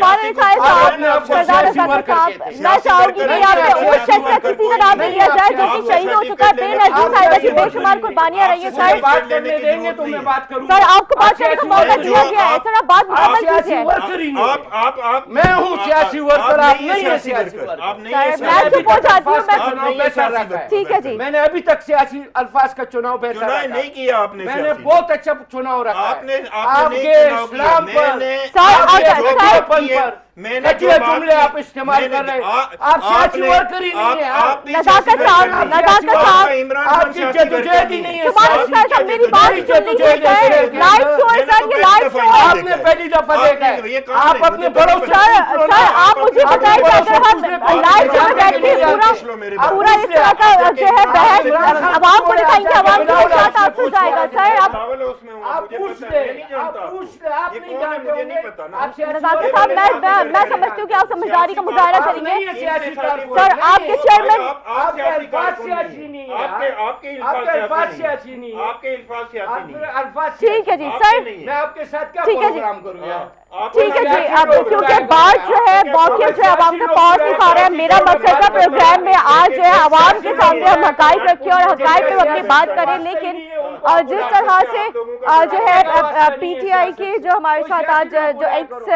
चाहूंगी कि आपसे उस शख्स का किसी का नाम लिया जाए जो कि शहीद हो चुका है, बेनज़ीर साहिबा की बेशुमार कुर्बानियां रही है। सर बात करने देंगे तो मैं बात करूंगा। सर आपको बात करने का मौका दिया गया है सर, आप बात मुकम्मल कीजिए। आप मैं हूँ सियासी वर्कर, आप नहीं है सियासी वर्कर। आप नहीं मैं है। तो पहुंचाती हूँ, मैं चुनाव बेहतर रखा है। ठीक है जी। मैंने अभी तक सियासी अल्फाज का चुनाव बेहतर रखा नहीं किया आपने, मैंने बहुत अच्छा चुनाव रखा आपने आपके इस्लाम पर मैंने जुमले आप इस्तेमाल कर रहे हैं। आप सियासी वर्कर ही नहीं है, आप नज़ाकत साहब आपकी जद्दोजहद ही नहीं है। मेरी बात सुन लीजिए सर, लाइव शो है सर, ये लाइव शो है। आपने पहली दफा देखा है, आप अपने बड़ों सर आप मुझे बताएं कि अगर हम लाइव शो में बैठ के पूरा इस तरह का जो है बहस आवाम को दिखाएंगे, आवाम की मुलाकात आपसे जाएगा सर। आप पूछ ले, आप नहीं जानते नज़ाकत साहब, मैं समझती हूँ कि आप समझदारी का मुजाहरा करेंगे सर। आपके चेयरमैन ठीक है जी सर, मैं आपके साथ क्या ठीक है जी। प्रोग्राम करूँ यार? ठीक है जी, अब क्योंकि बात जो है मौके जो है आवाम तक पहुंच नहीं पा रहा है, मेरा मकसद था प्रोग्राम में आज जो है आवाम के सामने हम हकाइक रखें और हकाइक पे अपनी बात करें, लेकिन जिस तरह से जो है पीटीआई के जो हमारे साथ आज जो एक्स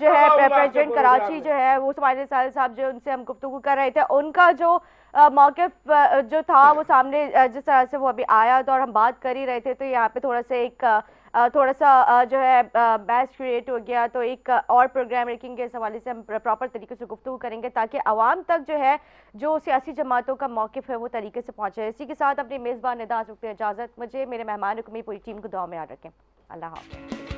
जो है प्रेसिडेंट कराची जो है वो सुभान निसार साहब जो उनसे हम गुफ्तगू कर रहे थे, उनका जो मौक़िफ़ जो था वो सामने जिस तरह से वो अभी आया तो और हम बात कर ही रहे थे, तो यहाँ पे थोड़ा सा जो है बैच क्रिएट हो गया। तो एक और प्रोग्राम रखेंगे, इस हवाले से हम प्रॉपर तरीके से गुफ्तगू करेंगे ताकि आवाम तक जो है जो सियासी जमातों का मौक़िफ़ है वो तरीके से पहुँचे। इसी के साथ अपनी मेज़बान निदा इजाज़त, मुझे मेरे मेहमान को, मेरी पूरी टीम को दुआ में याद रखें। अल्लाह हाफ़िज़।